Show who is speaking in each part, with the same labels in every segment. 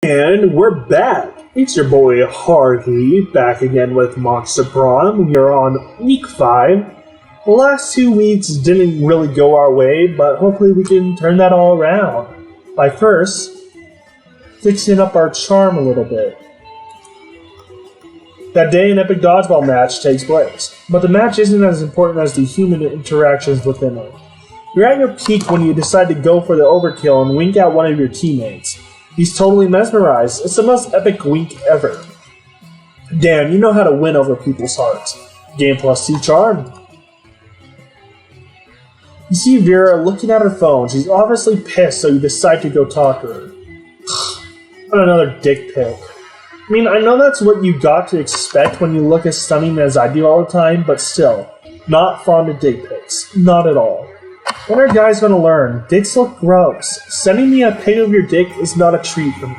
Speaker 1: And we're back. It's your boy Harvey, back again with Monster Prom. We're on week 5. The last 2 weeks didn't really go our way, but hopefully we can turn that all around. By first, fixing up our charm a little bit. That day an epic dodgeball match takes place, but the match isn't as important as the human interactions within it. You're at your peak when you decide to go for the overkill and wink at one of your teammates. He's totally mesmerized. It's the most epic wink ever. Damn, you know how to win over people's hearts. Game plus C charm. You see Vera looking at her phone. She's obviously pissed, so you decide to go talk to her. Another dick pic. I mean, I know that's what you got to expect when you look as stunning as I do all the time, but still, not fond of dick pics. Not at all. When are guys gonna learn? Dicks look gross. Sending me a pic of your dick is not a treat for me.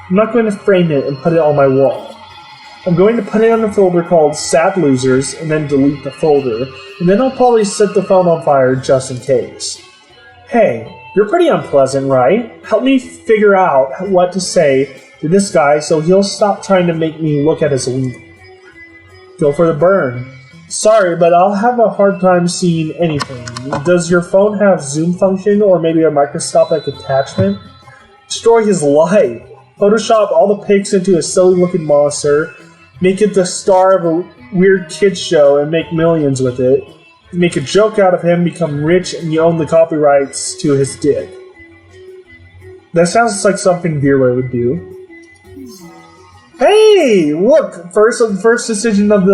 Speaker 1: I'm not going to frame it and put it on my wall. I'm going to put it on a folder called Sad Losers and then delete the folder, and then I'll probably set the phone on fire just in case. Hey, you're pretty unpleasant, right? Help me figure out what to say to this guy so he'll stop trying to make me look at his wiener. Go for the burn. Sorry, but I'll have a hard time seeing anything. Does your phone have zoom function or maybe a microscopic attachment? Destroy his life. Photoshop all the pics into a silly-looking monster. Make it the star of a weird kids show and make millions with it. Make a joke out of him, become rich, and you own the copyrights to his dick. That sounds like something Vera would do. Hey, look! First decision of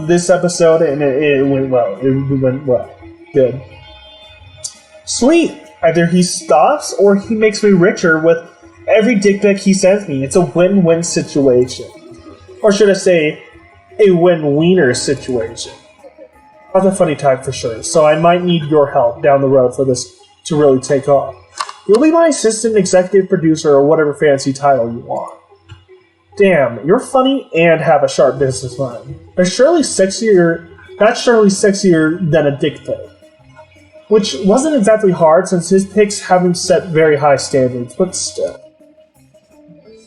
Speaker 1: this episode, and it went well. It went well. Good. Sweet! Either he stops, or he makes me richer with every dick pic he sends me. It's a win-win situation. Or should I say, a win-wiener situation. Not the funny type for sure, so I might need your help down the road for this to really take off. You'll be my assistant executive producer or whatever fancy title you want. Damn, you're funny and have a sharp business mind. That's surely sexier than a dick pic. Which wasn't exactly hard since his pics haven't set very high standards, but still.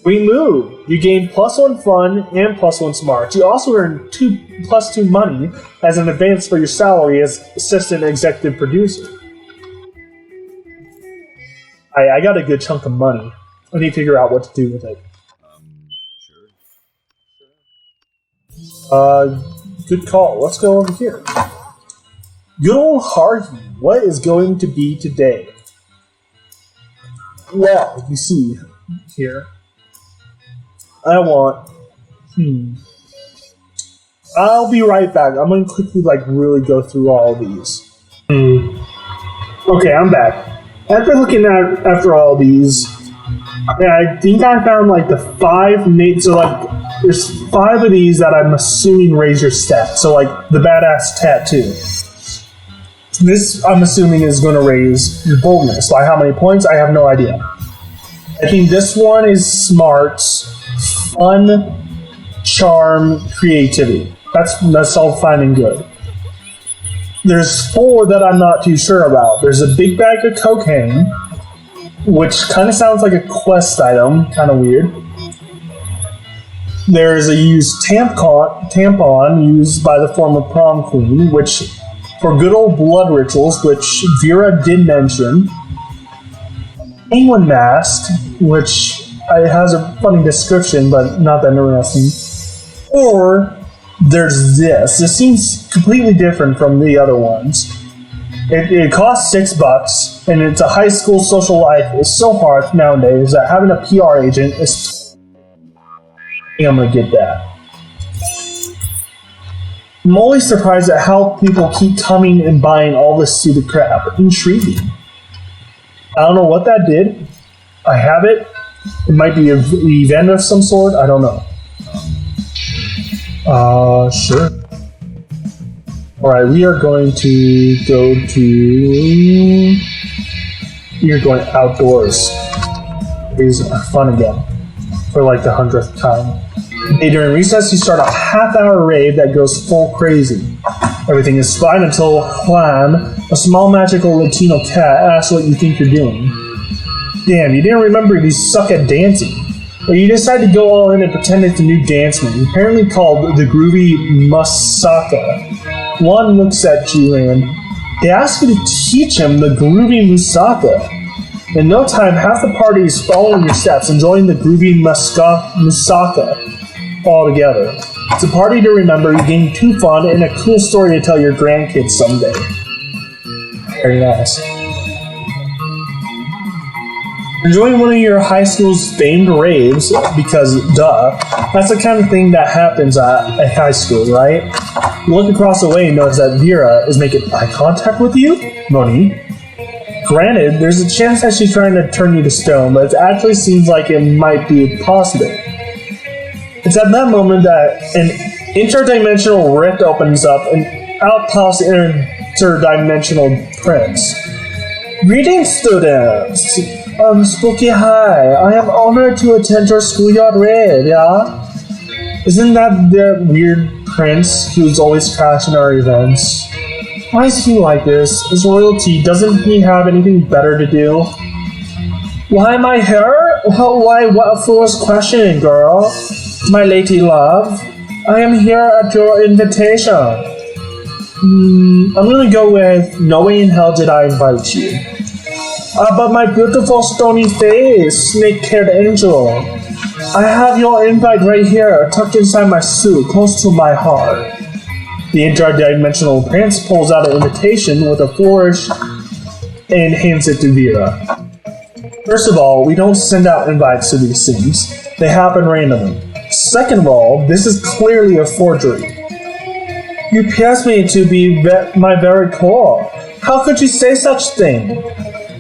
Speaker 1: We move. You gain +1 fun and +1 smarts. You also earn +2 money as an advance for your salary as assistant executive producer. I got a good chunk of money. I need to figure out what to do with it. Good call. Let's go over here. Good old Harvey, what is going to be today? Well, you see here, I'll be right back. I'm going to quickly, really go through all of these. Okay, I'm back. After all these, I think I found, the 5 mates, so, there's 5 of these that I'm assuming raise your stat. So, the badass tattoo. This, I'm assuming, is going to raise your boldness. By how many points? I have no idea. I think this one is smarts, fun, charm, creativity. That's all fine and good. There's 4 that I'm not too sure about. There's a big bag of cocaine, which kind of sounds like a quest item. Kind of weird. There's a used tampon used by the former prom queen, which for good old blood rituals, which Vera did mention. Penguin mask, which has a funny description, but not that interesting. Or there's this. This seems completely different from the other ones. It costs $6, and it's a high school social life. It's so hard nowadays that having a PR agent is. I'm gonna get that. I'm always surprised at how people keep coming and buying all this stupid crap. Intriguing. I don't know what that did. I have it. It might be an event of some sort. I don't know. Sure. Alright, we are going to go to... We are going outdoors. These are fun again. For the 100th time. During recess, you start a half-hour rave that goes full crazy. Everything is fine until Juan, a small magical Latino cat, asks what you think you're doing. Damn, you didn't remember you suck at dancing. But you decide to go all in and pretend it's a new dance move, apparently called the Groovy Musaka. One looks at you and they ask you to teach him the Groovy Musaka. In no time, half the party is following your steps, enjoying the Groovy Musaka all together. It's a party to remember, you gain 2 fun, and a cool story to tell your grandkids someday. Very nice. Enjoying one of your high school's famed raves, because duh, that's the kind of thing that happens at high school, right? You look across the way and notice that Vera is making eye contact with you? Noni. Granted, there's a chance that she's trying to turn you to stone, but it actually seems like it might be possible. It's at that moment that an interdimensional rift opens up and out pops an interdimensional prince. Greetings, students! Spooky High, I am honored to attend your schoolyard raid, yeah? Isn't that the weird prince who's always crashing our events? Why is he like this? As royalty, doesn't he have anything better to do? Why am I here? Well, why, what foolish question, girl? My lady love, I am here at your invitation. I'm gonna go with, no way in hell did I invite you. But my beautiful stony face, snake-haired angel. I have your invite right here, tucked inside my suit, close to my heart. The interdimensional prince pulls out an invitation with a flourish and hands it to Vera. First of all, we don't send out invites to these things. They happen randomly. Second of all, this is clearly a forgery. You pierce me to be my very core. How could you say such thing?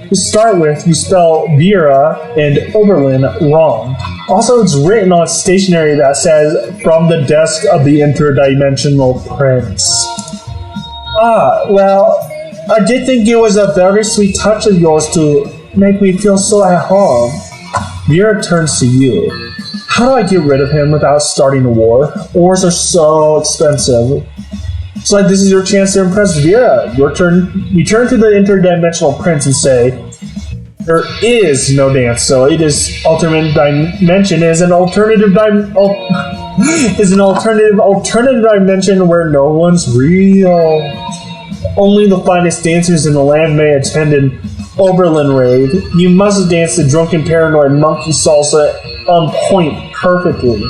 Speaker 1: To start with, you spell Vera and Oberlin wrong. Also, it's written on stationery that says, from the desk of the interdimensional prince. Well, I did think it was a very sweet touch of yours to make me feel so at home. Vera turns to you. How do I get rid of him without starting a war? Wars are so expensive. It's like this is your chance to impress Vera. Your turn. You turn to the interdimensional prince and say, there is no dance, so it is alternate dimension is an alternative alternative dimension where no one's real. Only the finest dancers in the land may attend an Oberlin raid. You must dance the drunken paranoid monkey salsa on point perfectly.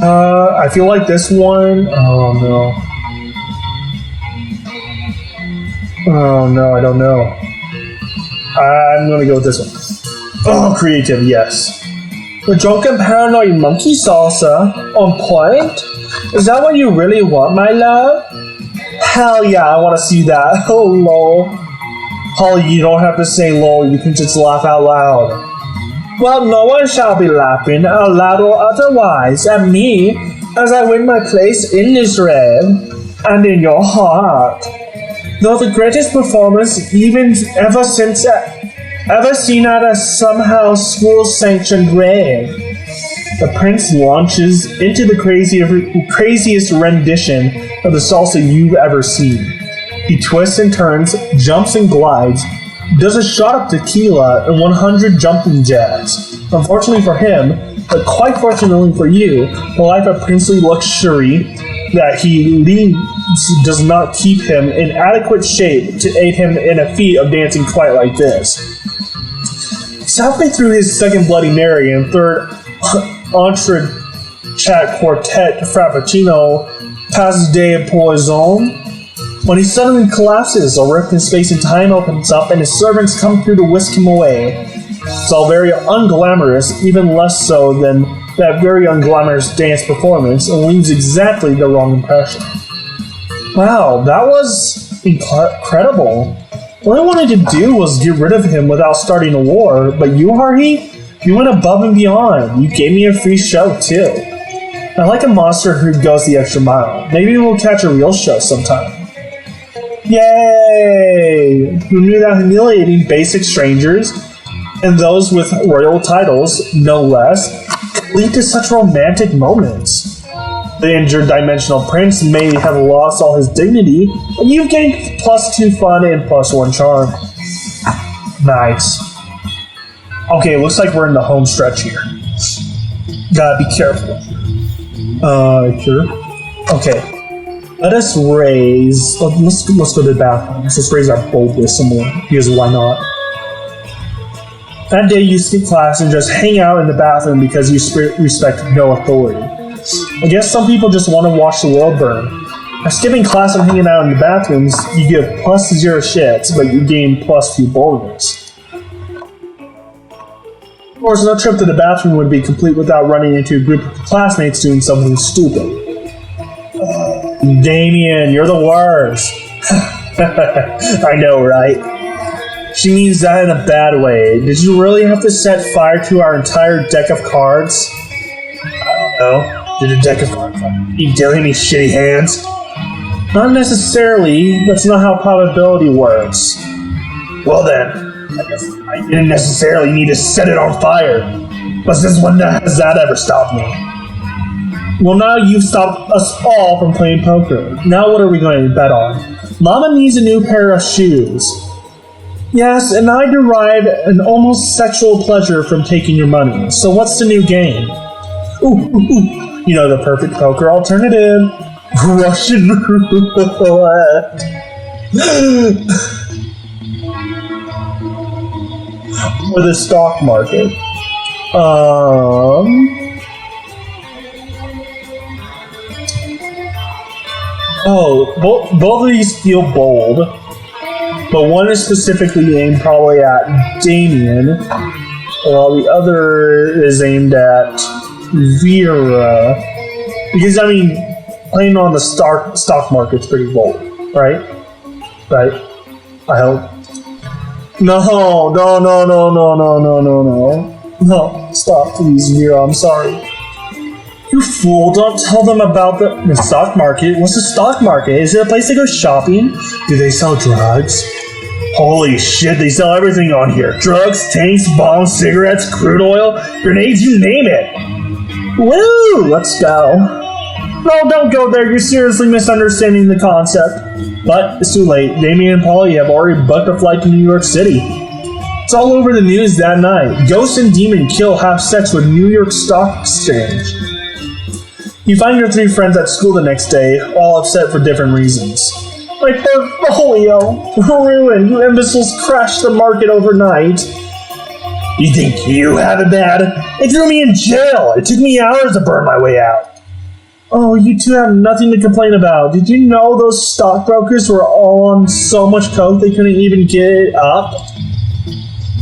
Speaker 1: I feel like this one. Oh no. Oh no, I don't know. I'm gonna go with this one. Oh, creative, yes. The drunken paranoid monkey salsa on point? Is that what you really want, my love? Hell yeah, I want to see that. Oh, lol. Holly, you don't have to say lol, you can just laugh out loud. Well, no one shall be laughing, out loud or otherwise, at me, as I win my place in this raid, and in your heart. Though the greatest performance even ever seen at a somehow school-sanctioned raid. The prince launches into the craziest rendition of the salsa you've ever seen. He twists and turns, jumps and glides, does a shot of tequila and 100 jumping jacks. Unfortunately for him, but quite fortunately for you, the life of princely luxury that he leads does not keep him in adequate shape to aid him in a feat of dancing quite like this. He's halfway through his second Bloody Mary and third Entrechat Quartet Frappuccino Pas de Poison when he suddenly collapses. A rift in space and time opens up and his servants come through to whisk him away. It's all very unglamorous, even less so than that very unglamorous dance performance, and leaves exactly the wrong impression. Wow, that was incredible. All I wanted to do was get rid of him without starting a war, but you, Haruhi? You went above and beyond. You gave me a free show, too. I like a monster who goes the extra mile. Maybe we'll catch a real show sometime. Yay! Who knew that humiliating basic strangers, and those with royal titles, no less, could lead to such romantic moments? The injured dimensional prince may have lost all his dignity, but you've gained +2 fun and +1 charm. Nice. Okay, looks like we're in the home stretch here. Gotta be careful. Sure. Okay. Let us raise... Let's go to the bathroom. Let's raise our boldness some more, because why not? That day you skip class and just hang out in the bathroom because you respect no authority. I guess some people just want to watch the world burn. By skipping class and hanging out in the bathrooms, you give +0 shits, but you gain +2 boldness. Of course, no trip to the bathroom would be complete without running into a group of classmates doing something stupid. Damien, you're the worst. I know, right? She means that in a bad way. Did you really have to set fire to our entire deck of cards? I don't know. Did the deck of cards be dealing any shitty hands? Not necessarily. That's not how probability works. Well then, I guess I didn't necessarily need to set it on fire. But since when has that ever stopped me? Well, now you've stopped us all from playing poker. Now what are we going to bet on? Mama needs a new pair of shoes. Yes, and I derive an almost sexual pleasure from taking your money. So what's the new game? Ooh. You know the perfect poker alternative. Russian roulette. Or the stock market. Both of these feel bold, but one is specifically aimed probably at Damien, while the other is aimed at Vera. Because, I mean, playing on the stock market's pretty bold, right? Right? I hope. No, stop, please, Vera, I'm sorry. You fool, don't tell them about the stock market. What's the stock market? Is it a place to go shopping? Do they sell drugs? Holy shit, they sell everything on here. Drugs, tanks, bombs, cigarettes, crude oil, grenades, you name it. Woo! Let's go. No, don't go there. You're seriously misunderstanding the concept. But it's too late. Damien and Polly have already booked a flight to New York City. It's all over the news that night. Ghost and Demon kill have sex with New York Stock Exchange. You find your 3 friends at school the next day, all upset for different reasons. My portfolio! Ruined! You imbeciles crashed the market overnight. You think you have it bad? They threw me in jail! It took me hours to burn my way out. Oh, you two have nothing to complain about. Did you know those stockbrokers were all on so much coke they couldn't even get it up?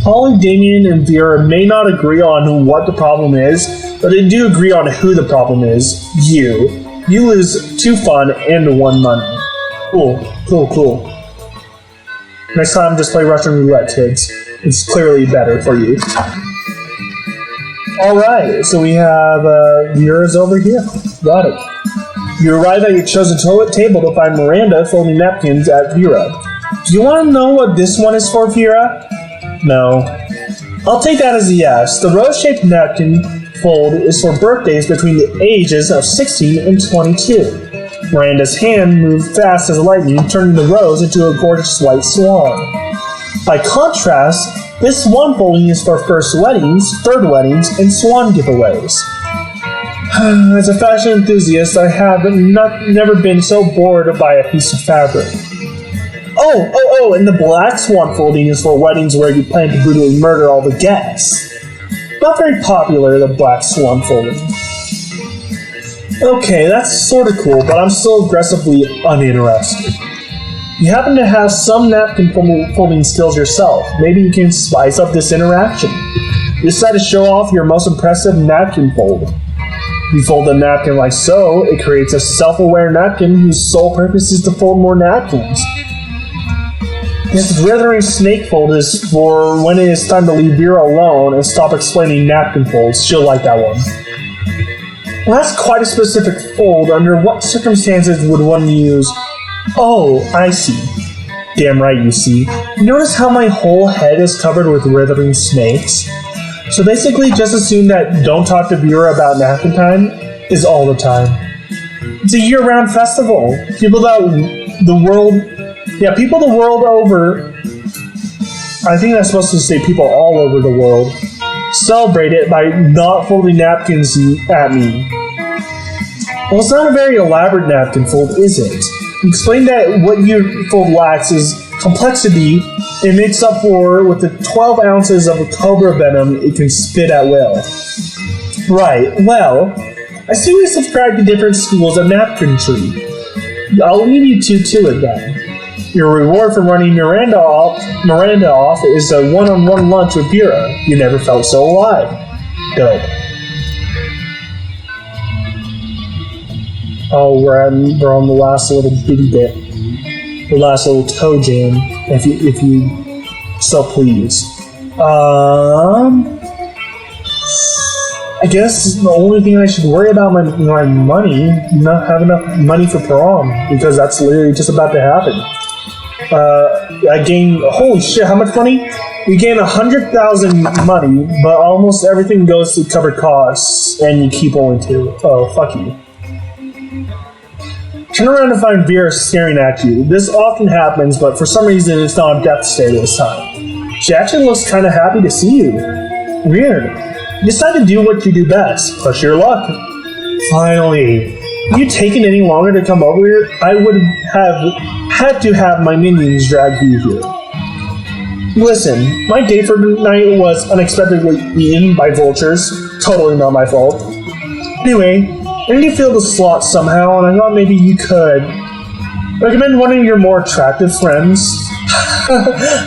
Speaker 1: Polly, Damien, and Vera may not agree on what the problem is, but they do agree on who the problem is. You. You lose 2 fun and 1 money. Cool. Next time, just play Russian roulette, kids. It's clearly better for you. Alright, so we have Vera's over here. Got it. You arrive at your chosen toilet table to find Miranda folding napkins at Vera. Do you want to know what this one is for, Vera? No. I'll take that as a yes. The rose-shaped napkin fold is for birthdays between the ages of 16 and 22. Miranda's hand moved fast as lightning, turning the rose into a gorgeous white swan. By contrast, this swan folding is for first weddings, third weddings, and swan giveaways. As a fashion enthusiast, I have never been so bored by a piece of fabric. Oh, and the black swan folding is for weddings where you plan to brutally murder all the guests. Not very popular, the black swan folding. Okay, that's sorta cool, but I'm still aggressively uninterested. You happen to have some napkin folding skills yourself. Maybe you can spice up this interaction. You decide to show off your most impressive napkin fold. You fold the napkin like so, it creates a self-aware napkin whose sole purpose is to fold more napkins. This withering snake fold is for when it is time to leave Vera alone and stop explaining napkin folds. She'll like that one. Well, that's quite a specific fold. Under what circumstances would one use... Oh, I see. Damn right you see. Notice how my whole head is covered with withering snakes? So basically just assume that don't talk to Vera about napkin time is all the time. It's a year-round festival. People the world over. I think that's supposed to say people all over the world celebrate it by not folding napkins at me. Well, it's not a very elaborate napkin fold, is it? Explain that what your fold lacks is complexity it makes up for with the 12 ounces of cobra venom it can spit at will. Right, well, I see we subscribe to different schools of napkinry. I'll leave you two to it then. Your reward for running Miranda off is a one-on-one lunch with Vera. You never felt so alive. Dope. Oh, we're on the last little bitty bit. The last little toe jam, if you so please. I guess the only thing I should worry about my money, not have enough money for prom, because that's literally just about to happen. I gain, holy shit, how much money? You gain 100,000 money, but almost everything goes to cover costs, and you keep only 2. Oh, fuck you. Turn around to find Vera staring at you. This often happens, but for some reason it's not a death stare this time. She actually looks kind of happy to see you. Weird. You decide to do what you do best. Push your luck. Finally. If you taken any longer to come over here, I would have had to have my minions drag you here. Listen, my day for tonight was unexpectedly eaten by vultures. Totally not my fault. Anyway, I need to fill the slot somehow, and I thought maybe you could recommend one of your more attractive friends.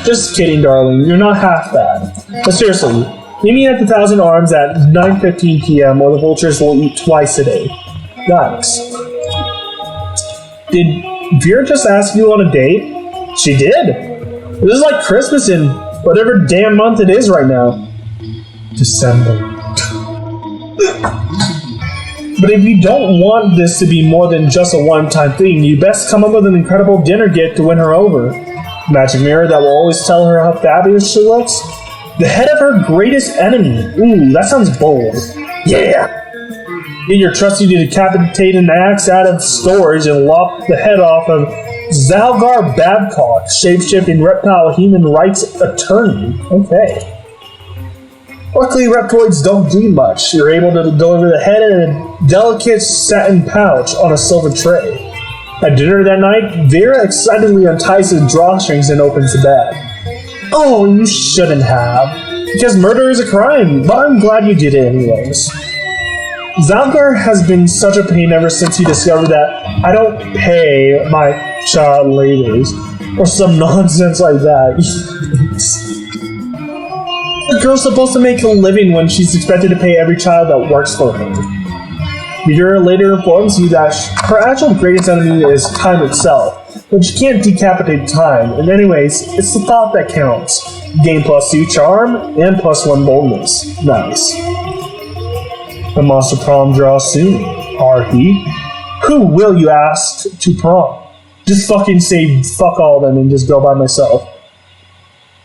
Speaker 1: Just kidding, darling. You're not half bad. But seriously, meet me at the Thousand Arms at 9:15 p.m. or the vultures will eat twice a day. Thanks. Did Vera just ask you on a date? She did. This is like Christmas in whatever damn month it is right now. December. But if you don't want this to be more than just a one-time thing, you best come up with an incredible dinner gift to win her over. Magic mirror that will always tell her how fabulous she looks. The head of her greatest enemy. Ooh, that sounds bold. Yeah! Get your trusty to decapitate an axe out of storage and lop the head off of Zalgar Babcock, shape-shifting reptile human rights attorney. Okay. Luckily, reptoids don't do much. You're able to deliver the head in a delicate satin pouch on a silver tray. At dinner that night, Vera excitedly unties the drawstrings and opens the bag. Oh, you shouldn't have. Because murder is a crime, but I'm glad you did it anyways. Zalgar has been such a pain ever since he discovered that I don't pay my child labors, or some nonsense like that. The girl's supposed to make a living when she's expected to pay every child that works for her. Vera later informs you that her actual greatest enemy is time itself, but she can't decapitate time, and anyways, it's the thought that counts. Gain +2 charm, and +1 boldness. Nice. The monster prom draws soon. Are he? Who will you ask to prom? Just fucking say fuck all of them and just go by myself.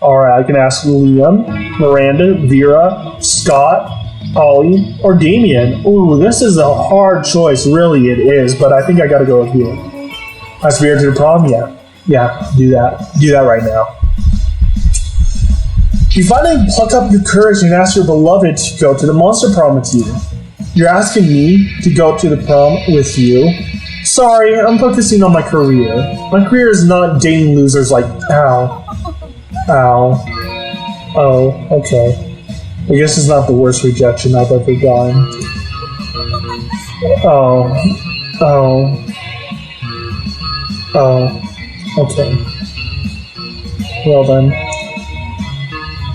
Speaker 1: Alright, I can ask Liam, Miranda, Vera, Scott, Ollie, or Damien. Ooh, this is a hard choice, really it is, but I think I gotta go with Vera. Ask Vera to the prom? Yeah, do that. Do that right now. You finally pluck up your courage and ask your beloved to go to the monster prom with you. You're asking me to go to the prom with you? Sorry, I'm focusing on my career. My career is not dating losers like, ow. Oh, okay. I guess it's not the worst rejection I've ever gotten. Okay. Well then.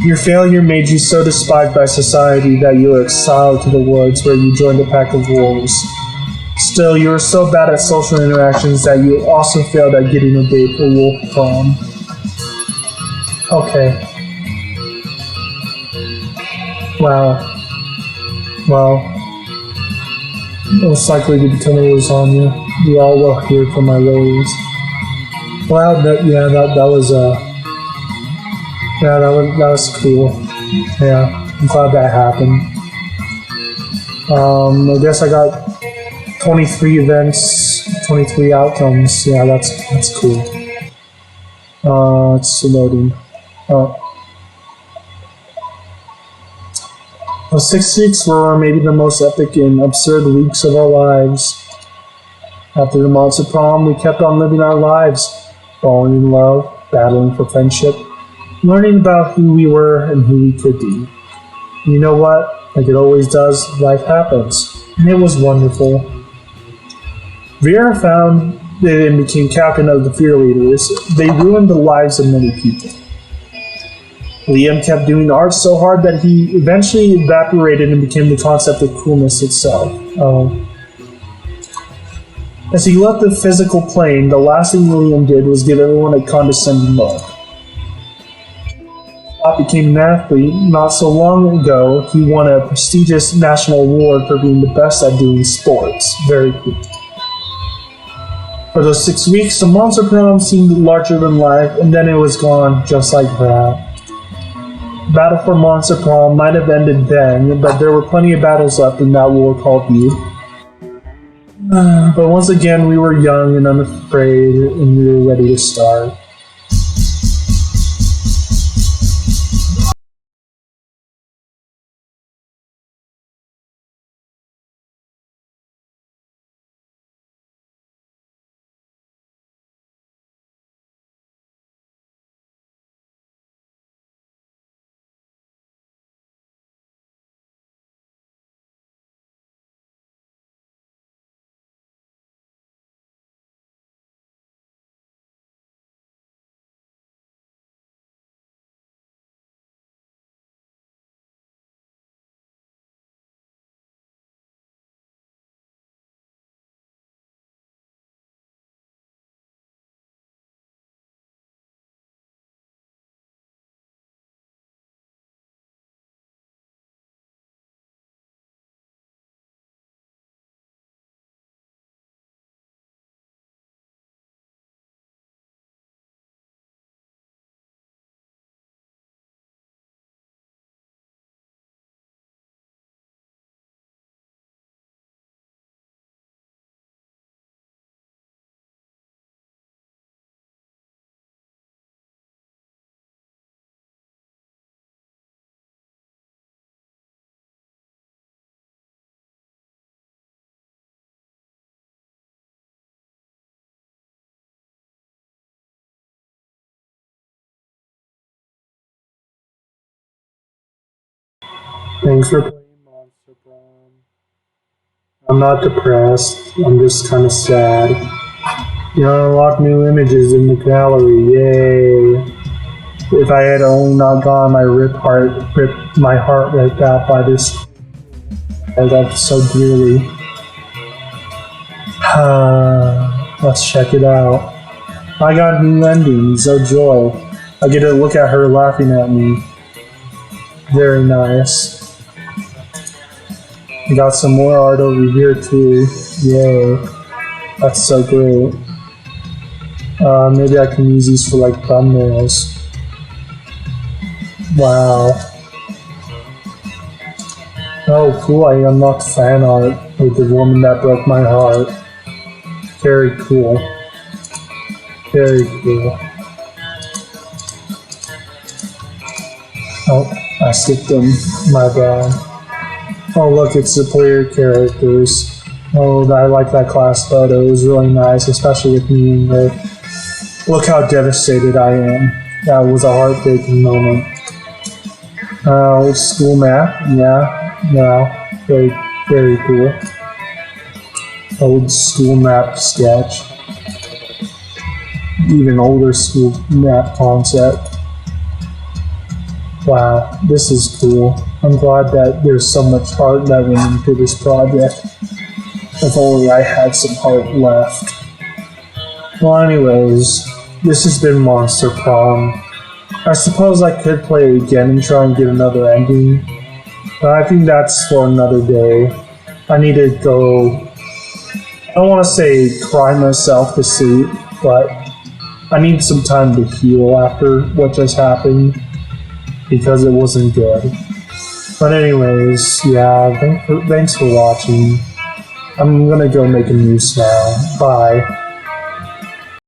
Speaker 1: Your failure made you so despised by society that you were exiled to the woods where you joined a pack of wolves. Still, you were so bad at social interactions that you also failed at getting a date for wolf prom. Okay. Wow. Well, most likely to become a lasagna. We all will hear from my ways. Wow, that was cool. Yeah, I'm glad that happened. I guess I got 23 events, 23 outcomes. Yeah, that's cool. It's loading. The 6 weeks were maybe the most epic and absurd weeks of our lives. After the months of prom, we kept on living our lives, falling in love, battling for friendship, learning about who we were and who we could be. You know what? Like it always does, life happens. And it was wonderful. Vera found it and became captain of the cheerleaders. They ruined the lives of many people. Liam kept doing art so hard that he eventually evaporated and became the concept of coolness itself. As he left the physical plane, the last thing Liam did was give everyone a condescending look. Scott became an athlete. Not so long ago, he won a prestigious national award for being the best at doing sports. Very cool. For those 6 weeks, the Monster Prom seemed larger than life, and then it was gone just like that. Battle for Monster Prom might have ended then, but there were plenty of battles left in that war called youth. But once again, we were young and unafraid, and we were ready to start. Thanks for playing Monster Prom. I'm not depressed, I'm just kinda sad. You unlock new images in the gallery, yay! If I had only not gotten my ripped my heart ripped out by this I loved so dearly. Let's check it out. I got new endings, oh joy. I get to look at her laughing at me. Very nice. We got some more art over here too. Yay. That's so great. Maybe I can use these for like thumbnails. Wow. Oh cool, I unlocked fan art with the woman that broke my heart. Very cool. Very cool. Oh, I skipped them. My bad. Oh look, it's the player characters. Oh, I like that class photo. It was really nice, especially with me in there. Look how devastated I am. That was a heartbreaking moment. School map. Yeah. Very, very cool. Old school map sketch. Even older school map concept. Wow, this is cool. I'm glad that there's so much heart that went into this project. If only I had some heart left. Well, anyways, this has been Monster Prom. I suppose I could play it again and try and get another ending, but I think that's for another day. I need to go, I don't want to say cry myself to sleep, but I need some time to heal after what just happened, because it wasn't good. But anyways, yeah, thanks for watching. I'm gonna go make a noose now. Bye.